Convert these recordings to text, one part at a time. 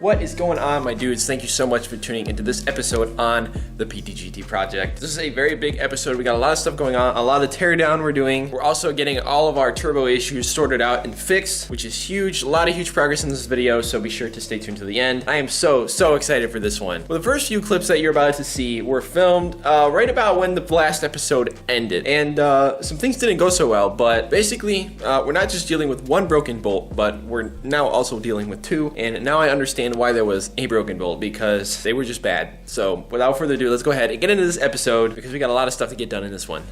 What is going on, my dudes? Thank you so much for tuning into this episode on the PTGT project. This is a very big episode. We got a lot of stuff going on, a lot of teardown we're doing. We're also getting all of our turbo issues sorted out and fixed, which is huge. A lot of huge progress in this video, so be sure to stay tuned to the end. I am so excited for this one. Well, the first few clips that you're about to see were filmed right about when the last episode ended. And some things didn't go so well, but basically, we're not just dealing with one broken bolt, but we're now also dealing with two. And now I understand why there was a broken bolt, because they were just bad. So without further ado, let's go ahead and get into this episode because we got a lot of stuff to get done in this one.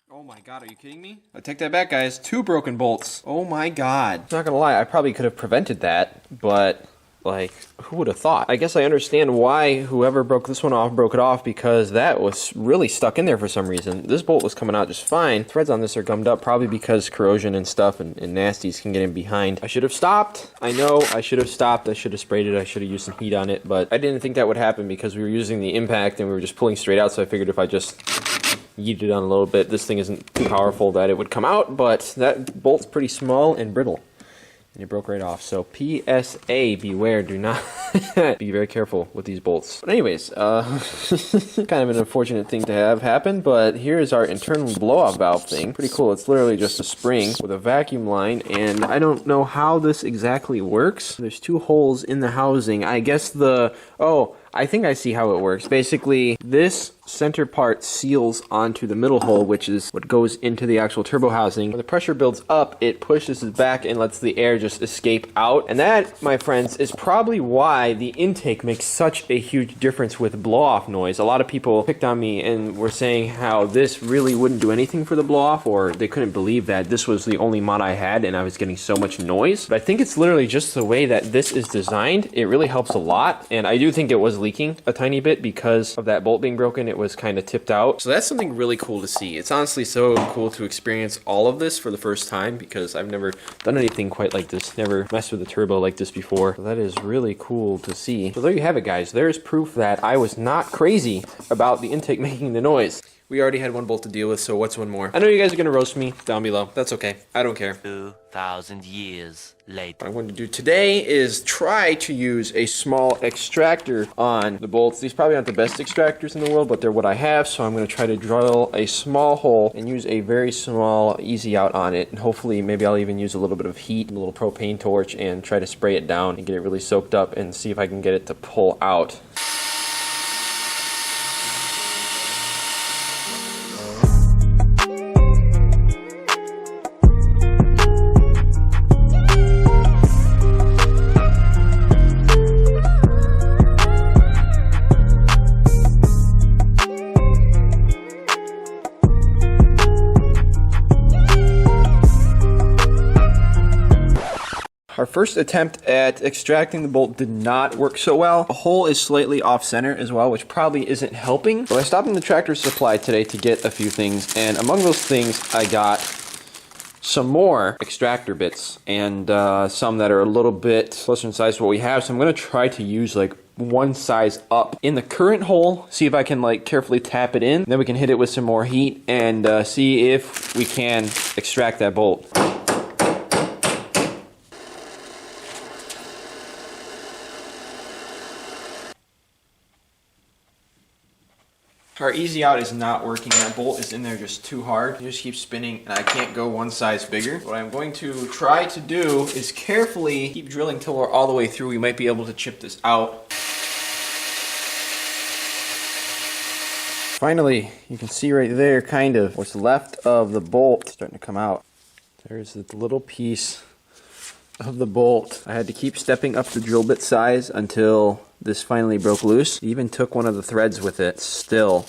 Oh my god, are you kidding me? I take that back, guys. 2 broken bolts. Oh my god. I'm not gonna lie, I probably could have prevented that, but like, who would have thought? I guess I understand why whoever broke this one off broke it off, because that was really stuck in there for some reason. This bolt was coming out just fine. Threads on this are gummed up, probably because corrosion and stuff and nasties can get in behind. I should have stopped. I know I should have stopped. I should have sprayed it. I should have used some heat on it, but I didn't think that would happen because we were using the impact and we were just pulling straight out, so I figured if I just yeeted it on a little bit, this thing isn't too powerful that it would come out, but that bolt's pretty small and brittle. And it broke right off. So PSA, beware, do not be very careful with these bolts. But anyways, kind of an unfortunate thing to have happen, but here's our internal blowout valve thing. Pretty cool. It's literally just a spring with a vacuum line, and I don't know how this exactly works. There's 2 holes in the housing. I guess I think I see how it works. Basically, this center part seals onto the middle hole, which is what goes into the actual turbo housing. When the pressure builds up, it pushes it back and lets the air just escape out. And that, my friends, is probably why the intake makes such a huge difference with blow-off noise. A lot of people picked on me and were saying how this really wouldn't do anything for the blow-off, or they couldn't believe that this was the only mod I had and I was getting so much noise. But I think it's literally just the way that this is designed. It really helps a lot, and I do think it was leaking a tiny bit because of that bolt being broken. It was kind of tipped out. So that's something really cool to see. It's honestly so cool to experience all of this for the first time, because I've never done anything quite like this, never messed with a turbo like this before. So that is really cool to see. So there you have it, guys. There's proof that I was not crazy about the intake making the noise. We already had 1 bolt to deal with, so what's 1 more? I know you guys are gonna roast me down below. That's okay. I don't care. 2,000 years later. What I'm going to do today is try to use a small extractor on the bolts. These probably aren't the best extractors in the world, but they're what I have, so I'm going to try to drill a small hole and use a very small easy out on it. And hopefully, maybe I'll even use a little bit of heat, a little propane torch, and try to spray it down and get it really soaked up and see if I can get it to pull out. Our first attempt at extracting the bolt did not work so well. The hole is slightly off center as well, which probably isn't helping. So I stopped in the Tractor Supply today to get a few things, and among those things I got some more extractor bits, and some that are a little bit closer in size to what we have. So I'm going to try to use like 1 size up in the current hole, see if I can like carefully tap it in, then we can hit it with some more heat and see if we can extract that bolt. Our easy out is not working. That bolt is in there just too hard. It just keeps spinning and I can't go 1 size bigger. What I'm going to try to do is carefully keep drilling till we're all the way through. We might be able to chip this out. Finally, you can see right there kind of what's left of the bolt starting to come out. There's the little piece of the bolt. I had to keep stepping up the drill bit size until this finally broke loose. It even took one of the threads with it still.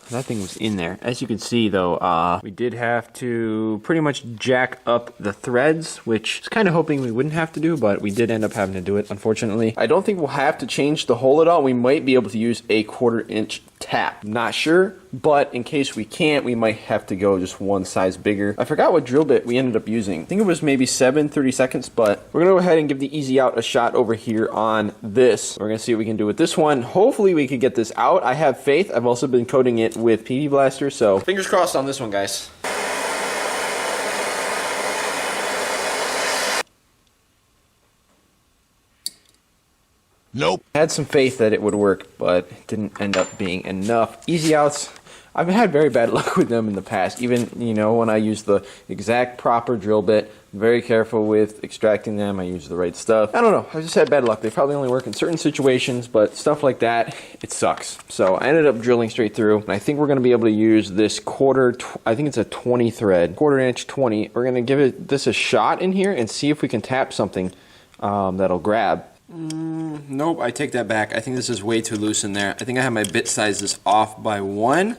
That thing was in there. As you can see though, we did have to pretty much jack up the threads, which I was kind of hoping we wouldn't have to do, but we did end up having to do it, unfortunately. I don't think we'll have to change the hole at all. We might be able to use a 1/4 inch tap. Not sure, but in case we can't, we might have to go just 1 size bigger. I forgot what drill bit we ended up using. I think it was maybe 7/32, but we're gonna go ahead and give the easy out a shot over here on this. We're gonna see what we can do with this one. Hopefully we could get this out. I have faith. I've also been coating it with PV Blaster, so fingers crossed on this one, guys. Nope. I had some faith that it would work, but it didn't end up being enough. Easy outs, I've had very bad luck with them in the past. Even, you know, when I use the exact proper drill bit, I'm very careful with extracting them. I use the right stuff. I don't know. I just had bad luck. They probably only work in certain situations, but stuff like that, it sucks. So I ended up drilling straight through, and I think we're going to be able to use this I think it's a 20 thread, quarter inch 20. We're going to give this a shot in here and see if we can tap something that'll grab. Nope, I take that back. I think this is way too loose in there. I think I have my bit sizes off by 1.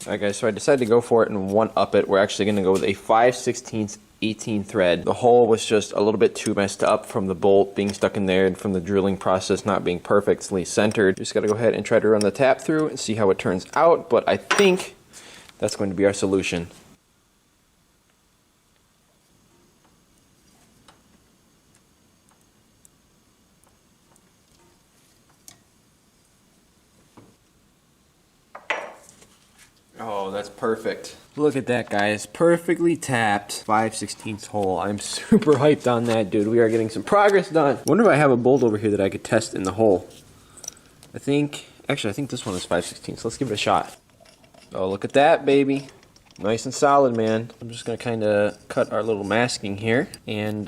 Alright guys, so I decided to go for it and 1-up it. We're actually going to go with a 5/16 18 thread. The hole was just a little bit too messed up from the bolt being stuck in there and from the drilling process not being perfectly centered. Just got to go ahead and try to run the tap through and see how it turns out, but I think that's going to be our solution. Oh, that's perfect. Look at that, guys. Perfectly tapped 5/16 hole. I'm super hyped on that, dude. We are getting some progress done. Wonder if I have a bolt over here that I could test in the hole. Actually, I think this one is 5/16, so let's give it a shot. Oh, look at that, baby. Nice and solid, man. I'm just going to kind of cut our little masking here, and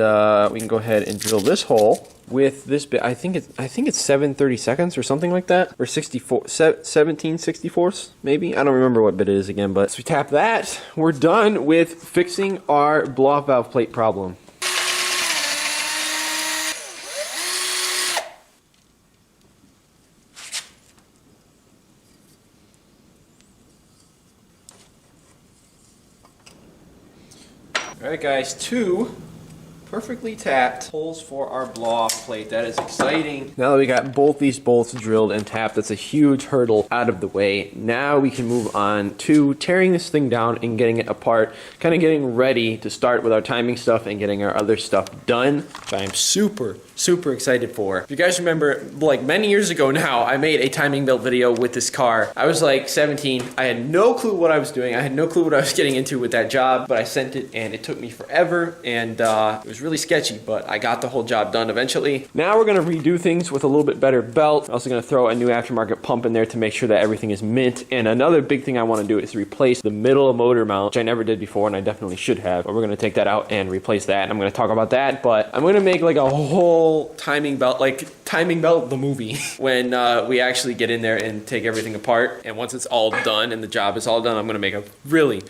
we can go ahead and drill this hole with this bit. I think it's 7/32 or something like that, or 17/64 maybe. I don't remember what bit it is again, but as we tap that, we're done with fixing our blow-off valve plate problem. Alright guys, 2 perfectly tapped holes for our blow-off plate. That is exciting. Now that we got both these bolts drilled and tapped, that's a huge hurdle out of the way. Now we can move on to tearing this thing down and getting it apart, kind of getting ready to start with our timing stuff and getting our other stuff done, which I am super excited for. If you guys remember, like many years ago now, I made a timing belt video with this car. I was like 17. I had no clue what I was doing. I had no clue what I was getting into with that job, but I sent it and it took me forever, and it was really sketchy, but I got the whole job done eventually. Now we're gonna redo things with a little bit better belt. I'm also gonna throw a new aftermarket pump in there to make sure that everything is mint. And another big thing I wanna do is replace the middle motor mount, which I never did before and I definitely should have. But we're gonna take that out and replace that. And I'm gonna talk about that, but I'm gonna make like a whole timing belt, like Timing Belt the movie, when we actually get in there and take everything apart. And once it's all done and the job is all done, I'm gonna make a really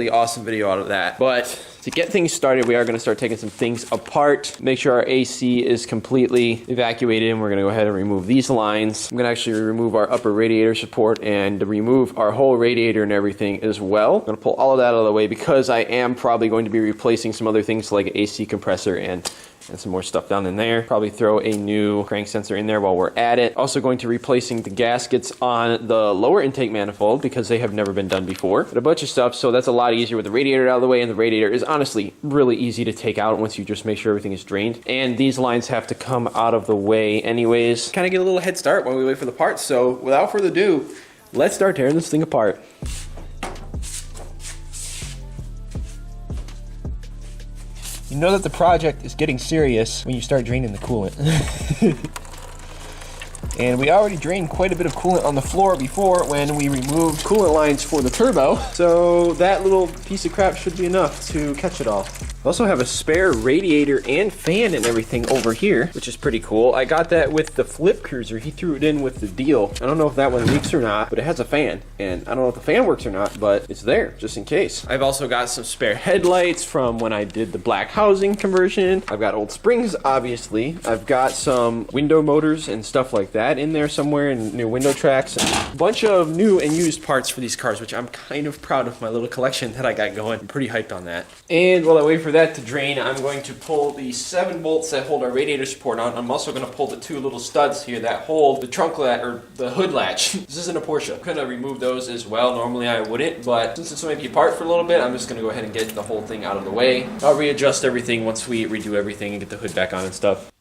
awesome video out of that. But to get things started, we are going to start taking some things apart, make sure our AC is completely evacuated, and we're going to go ahead and remove these lines. I'm going to actually remove our upper radiator support and remove our whole radiator and everything as well. I'm going to pull all of that out of the way because I am probably going to be replacing some other things like AC compressor and some more stuff down in there. Probably throw a new crank sensor in there while we're at it. Also going to replacing the gaskets on the lower intake manifold because they have never been done before. But a bunch of stuff, so that's a lot easier with the radiator out of the way, and the radiator is honestly really easy to take out once you just make sure everything is drained. And these lines have to come out of the way anyways. Kind of get a little head start while we wait for the parts. So without further ado, let's start tearing this thing apart. You know that the project is getting serious when you start draining the coolant. And we already drained quite a bit of coolant on the floor before when we removed coolant lines for the turbo. So that little piece of crap should be enough to catch it all. I also have a spare radiator and fan and everything over here, which is pretty cool. I got that with the Flip Cruiser. He threw it in with the deal. I don't know if that one leaks or not, but it has a fan. And I don't know if the fan works or not, but it's there just in case. I've also got some spare headlights from when I did the black housing conversion. I've got old springs, obviously. I've got some window motors and stuff like that in there somewhere, and new window tracks. A bunch of new and used parts for these cars, which I'm kind of proud of my little collection that I got going. I'm pretty hyped on that. And while I wait for that to drain, I'm going to pull the 7 bolts that hold our radiator support on. I'm also going to pull the 2 little studs here that hold the trunk latch, or the hood latch. This isn't a Porsche. I'm going to remove those as well. Normally I wouldn't, but since it's might be apart for a little bit, I'm just going to go ahead and get the whole thing out of the way. I'll readjust everything once we redo everything and get the hood back on and stuff.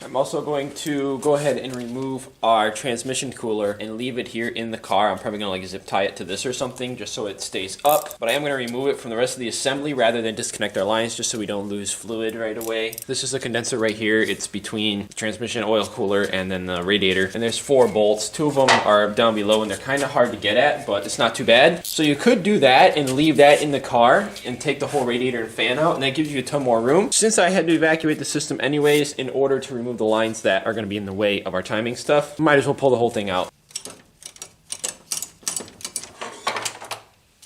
I'm also going to go ahead and remove our transmission cooler and leave it here in the car. I'm probably gonna like zip tie it to this or something just so it stays up. But I am gonna remove it from the rest of the assembly rather than disconnect our lines just so we don't lose fluid right away. This is the condenser right here. It's between the transmission oil cooler and then the radiator. And there's 4 bolts. 2 of them are down below and they're kind of hard to get at, but it's not too bad. So you could do that and leave that in the car and take the whole radiator and fan out, and that gives you a ton more room. Since I had to evacuate the system anyways in order to remove the lines that are going to be in the way of our timing stuff, might as well pull the whole thing out.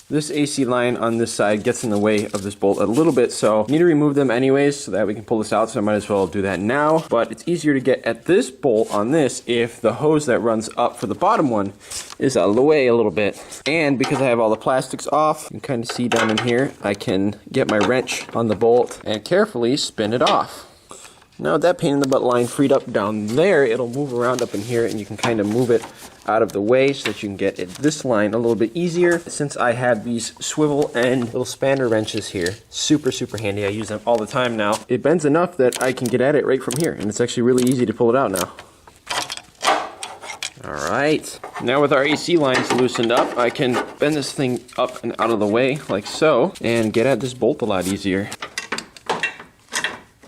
This AC line on this side gets in the way of this bolt a little bit, so I need to remove them anyways so that we can pull this out, so I might as well do that now. But it's easier to get at this bolt on this if the hose that runs up for the bottom one is out of the way a little bit. And because I have all the plastics off, you can kind of see down in here, I can get my wrench on the bolt and carefully spin it off. Now with that pain in the butt line freed up down there, it'll move around up in here and you can kind of move it out of the way so that you can get at this line a little bit easier. Since I have these swivel and little spanner wrenches here, super handy. I use them all the time now. It bends enough that I can get at it right from here, and it's actually really easy to pull it out now. Alright, now with our AC lines loosened up, I can bend this thing up and out of the way like so and get at this bolt a lot easier.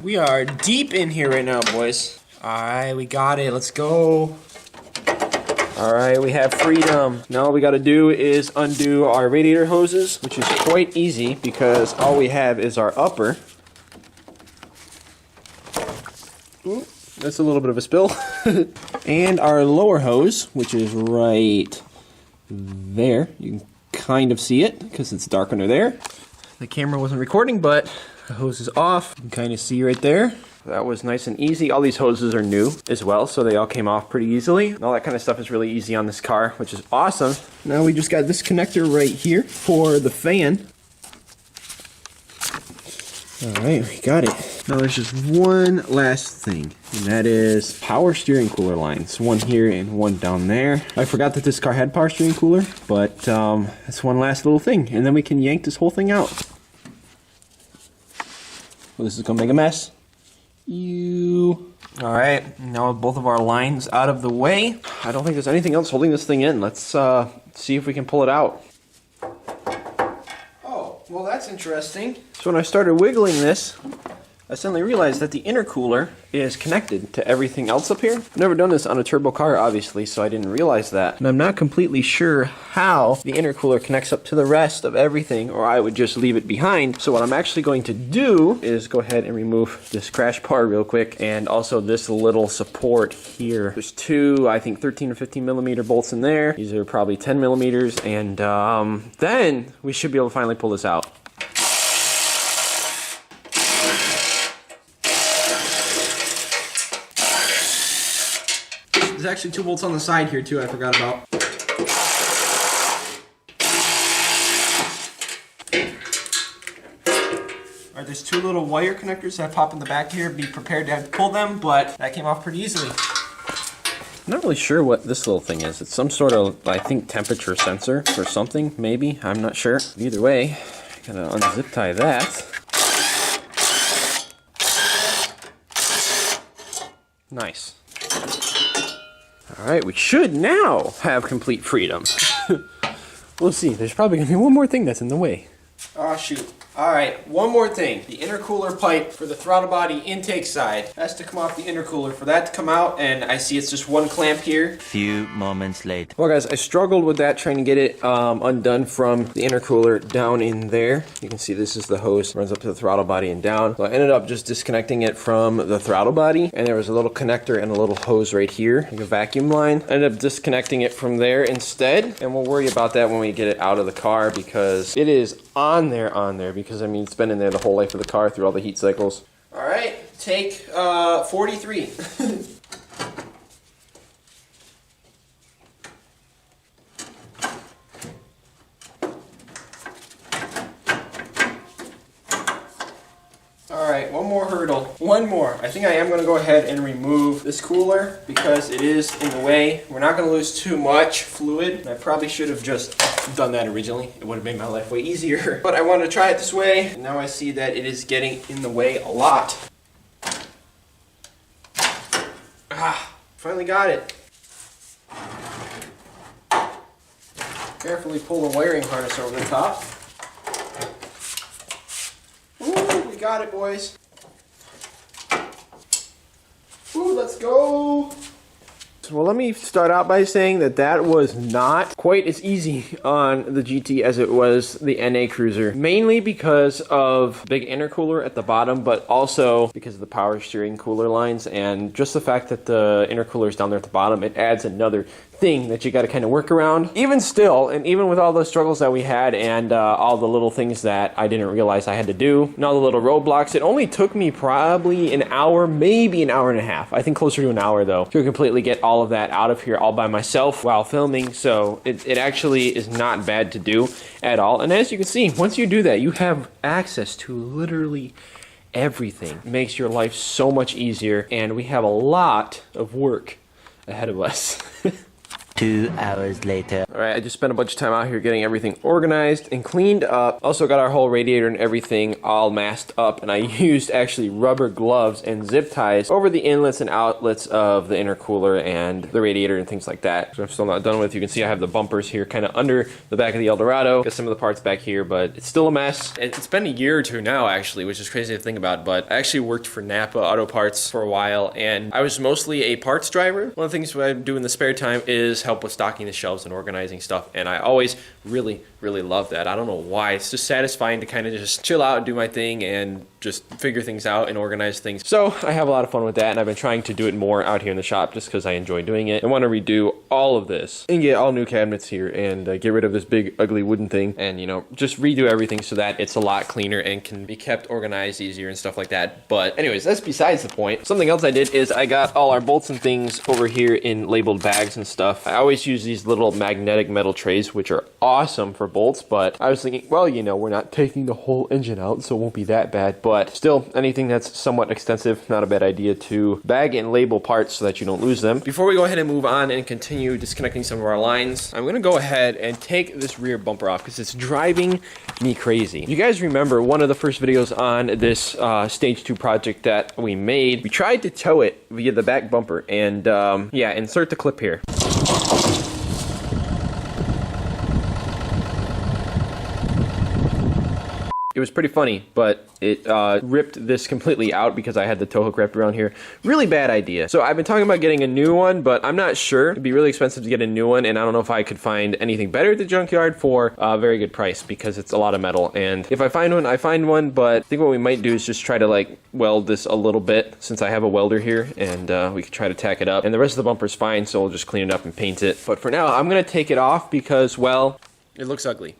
We are deep in here right now, boys. Alright, we got it. Let's go. Alright, we have freedom. Now all we gotta do is undo our radiator hoses, which is quite easy because all we have is our upper. Ooh, that's a little bit of a spill. And our lower hose, which is right there. You can kind of see it because it's dark under there. The camera wasn't recording, but the hose is off. You can kind of see right there. That was nice and easy. All these hoses are new as well, so they all came off pretty easily. All that kind of stuff is really easy on this car, which is awesome. Now we just got this connector right here for the fan. Alright, we got it. Now there's just one last thing, and that is power steering cooler lines. One here and one down there. I forgot that this car had power steering cooler, but that's one last little thing, and then we can yank this whole thing out. Well, this is gonna make a mess. Alright, now with both of our lines out of the way, I don't think there's anything else holding this thing in. Let's see if we can pull it out. Oh, well that's interesting. So when I started wiggling this, I suddenly realized that the intercooler is connected to everything else up here. I've never done this on a turbo car, obviously, so I didn't realize that. And I'm not completely sure how the intercooler connects up to the rest of everything, or I would just leave it behind. So what I'm actually going to do is go ahead and remove this crash bar real quick, and also this little support here. There's 2, I think 13 or 15 millimeter bolts in there. These are probably 10 millimeters, and then we should be able to finally pull this out. There's actually 2 bolts on the side here too, I forgot about. Alright, there's 2 little wire connectors that pop in the back here. Be prepared to have to pull them, but that came off pretty easily. I'm not really sure what this little thing is. It's some sort of, I think, temperature sensor or something, maybe. I'm not sure. Either way, I gotta unzip tie that. Nice. Alright, we should now have complete freedom. We'll see. There's probably going to be one more thing that's in the way. Oh, shoot. Alright, one more thing. The intercooler pipe for the throttle body intake side has to come off the intercooler. For that to come out, and I see it's just one clamp here. Few moments later. Well guys, I struggled with that, trying to get it undone from the intercooler down in there. You can see this is the hose, runs up to the throttle body and down. So I ended up just disconnecting it from the throttle body, and there was a little connector and a little hose right here, like a vacuum line. I ended up disconnecting it from there instead, and we'll worry about that when we get it out of the car, because it is on there, because I mean it's been in there the whole life of the car through all the heat cycles. Alright, take 43. Alright, one more hurdle. One more. I think I am going to go ahead and remove this cooler because it is in the way. We're not going to lose too much fluid. I probably should have just done that originally. It would have made my life way easier. But I wanted to try it this way, and now I see that it is getting in the way a lot. Ah, finally got it. Carefully pull the wiring harness over the top. Ooh, we got it, boys. Ooh, let's go. Well, let me start out by saying that that was not quite as easy on the GT as it was the NA Cruiser. Mainly because of big intercooler at the bottom, but also because of the power steering cooler lines and just the fact that the intercooler is down there at the bottom, it adds another thing that you got to kind of work around. Even still, and even with all the struggles that we had and all the little things that I didn't realize I had to do and all the little roadblocks, it only took me probably an hour, maybe an hour and a half. I think closer to an hour though, to completely get all of that out of here all by myself while filming. So it actually is not bad to do at all. And as you can see, once you do that, you have access to literally everything. It makes your life so much easier, and we have a lot of work ahead of us. 2 hours later. All right, I just spent a bunch of time out here getting everything organized and cleaned up. Also got our whole radiator and everything all masked up, and I used actually rubber gloves and zip ties over the inlets and outlets of the intercooler and the radiator and things like that. Which I'm still not done with. You can see I have the bumpers here kind of under the back of the Eldorado. Got some of the parts back here, but it's still a mess. It's been a year or two now, actually, which is crazy to think about, but I actually worked for Napa Auto Parts for a while, and I was mostly a parts driver. One of the things I do in the spare time is help with stocking the shelves and organizing stuff, and I always really love that. I don't know why. It's just satisfying to kind of just chill out and do my thing and just figure things out and organize things. So I have a lot of fun with that, and I've been trying to do it more out here in the shop just because I enjoy doing it. I want to redo all of this and get all new cabinets here and get rid of this big ugly wooden thing and, you know, just redo everything so that it's a lot cleaner and can be kept organized easier and stuff like that. But anyways, that's besides the point. Something else I did is I got all our bolts and things over here in labeled bags and stuff. I always use these little magnetic metal trays, which are awesome for bolts, but I was thinking, well, you know, we're not taking the whole engine out, so it won't be that bad. But still, anything that's somewhat extensive, not a bad idea to bag and label parts so that you don't lose them. Before we go ahead and move on and continue disconnecting some of our lines, I'm gonna go ahead and take this rear bumper off because it's driving me crazy. You guys remember one of the first videos on this stage 2 project that we made, we tried to tow it via the back bumper, and yeah, insert the clip here. It was pretty funny, but it ripped this completely out because I had the tow hook wrapped around here. Really bad idea. So I've been talking about getting a new one, but I'm not sure. It'd be really expensive to get a new one, and I don't know if I could find anything better at the junkyard for a very good price because it's a lot of metal. And if I find one, I find one, but I think what we might do is just try to like weld this a little bit since I have a welder here, and we could try to tack it up. And the rest of the bumper's fine, so we'll just clean it up and paint it. But for now, I'm gonna take it off because, well, it looks ugly.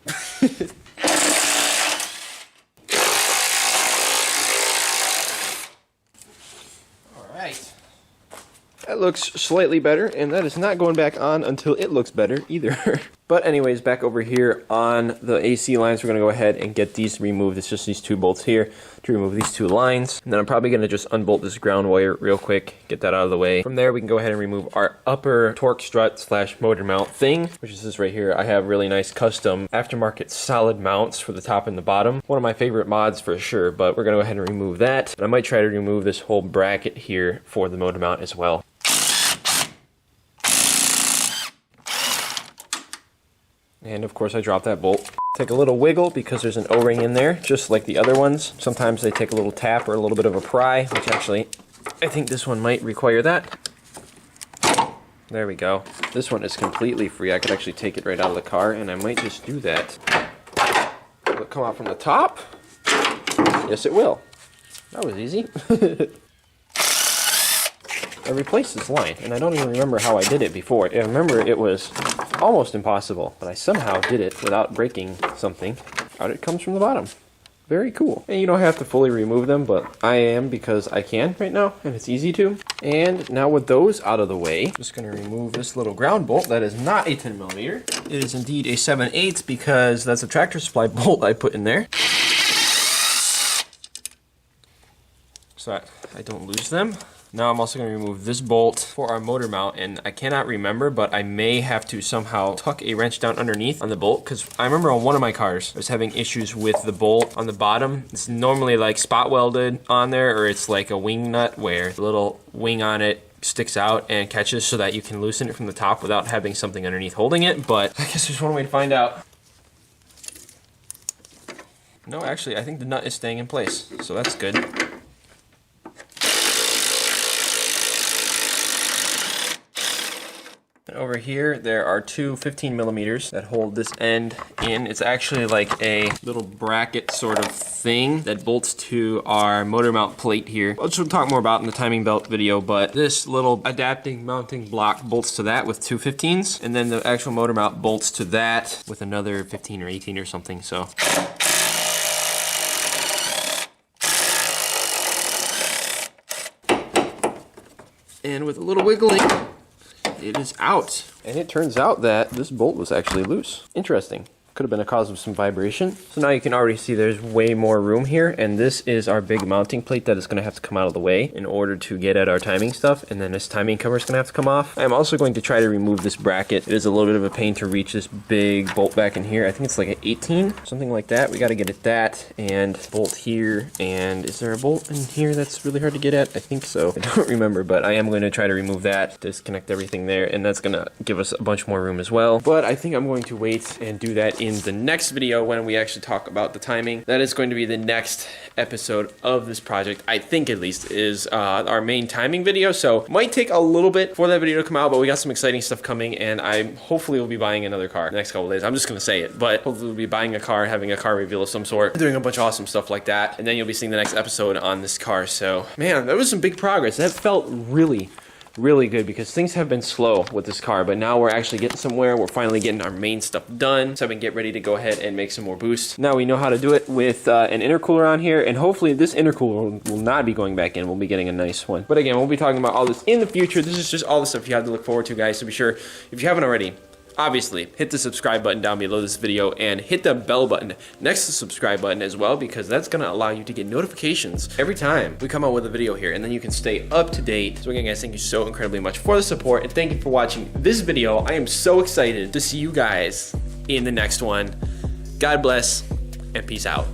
That looks slightly better, and that is not going back on until it looks better either. But anyways, back over here on the AC lines, we're going to go ahead and get these removed. It's just these 2 bolts here to remove these 2 lines. And then I'm probably going to just unbolt this ground wire real quick, get that out of the way. From there, we can go ahead and remove our upper torque strut slash motor mount thing, which is this right here. I have really nice custom aftermarket solid mounts for the top and the bottom. One of my favorite mods for sure, but we're going to go ahead and remove that. And I might try to remove this whole bracket here for the motor mount as well. And of course I dropped that bolt. Take a little wiggle because there's an O-ring in there, just like the other ones. Sometimes they take a little tap or a little bit of a pry, which actually, I think this one might require that. There we go. This one is completely free. I could actually take it right out of the car, and I might just do that. Will it come out from the top? Yes, it will. That was easy. I replaced this line, and I don't even remember how I did it before. I remember it was almost impossible, but I somehow did it without breaking something. Out it comes from the bottom. Very cool. And you don't have to fully remove them, but I am because I can right now, and it's easy to. And now with those out of the way, I'm just going to remove this little ground bolt. That is not a 10mm. It is indeed a 7/8 because that's a tractor supply bolt I put in there, so that I don't lose them. Now I'm also going to remove this bolt for our motor mount, and I cannot remember, but I may have to somehow tuck a wrench down underneath on the bolt, because I remember on one of my cars I was having issues with the bolt on the bottom. It's normally like spot welded on there, or it's like a wing nut where the little wing on it sticks out and catches so that you can loosen it from the top without having something underneath holding it, but I guess there's one way to find out. No, actually, I think the nut is staying in place, so that's good. And over here, there are two 15 millimeters that hold this end in. It's actually like a little bracket sort of thing that bolts to our motor mount plate here. Which we'll talk more about in the timing belt video, but this little adapting mounting block bolts to that with two 15s, and then the actual motor mount bolts to that with another 15 or 18 or something, so. And with a little wiggling, it is out. And it turns out that this bolt was actually loose. Interesting. Could have been a cause of some vibration. So now you can already see there's way more room here, and this is our big mounting plate that is going to have to come out of the way in order to get at our timing stuff, and then this timing cover is going to have to come off. I'm also going to try to remove this bracket. It is a little bit of a pain to reach this big bolt back in here. I think it's like an 18, something like that. We got to get at that, and bolt here, and is there a bolt in here that's really hard to get at? I think so. I don't remember, but I am going to try to remove that, disconnect everything there, and that's going to give us a bunch more room as well. But I think I'm going to wait and do that in the next video when we actually talk about the timing. That is going to be the next episode of this project, I think at least, is our main timing video. So might take a little bit for that video to come out, but we got some exciting stuff coming, and I hopefully will be buying another car the next couple days. I'm just gonna say it, but hopefully we'll be buying a car, having a car reveal of some sort, doing a bunch of awesome stuff like that, and then you'll be seeing the next episode on this car. So man, that was some big progress. That felt really good because things have been slow with this car, but now we're actually getting somewhere. We're finally getting our main stuff done, so I can get ready to go ahead and make some more boost. Now we know how to do it with an intercooler on here, and hopefully this intercooler will not be going back in. We'll be getting a nice one. But again, we'll be talking about all this in the future. This is just all the stuff you have to look forward to, guys, so be sure, if you haven't already, obviously hit the subscribe button down below this video and hit the bell button next to the subscribe button as well, because that's going to allow you to get notifications every time we come out with a video here, and then you can stay up to date. So again, guys, thank you so incredibly much for the support, and thank you for watching this video. I am so excited to see you guys in the next one. God bless and peace out.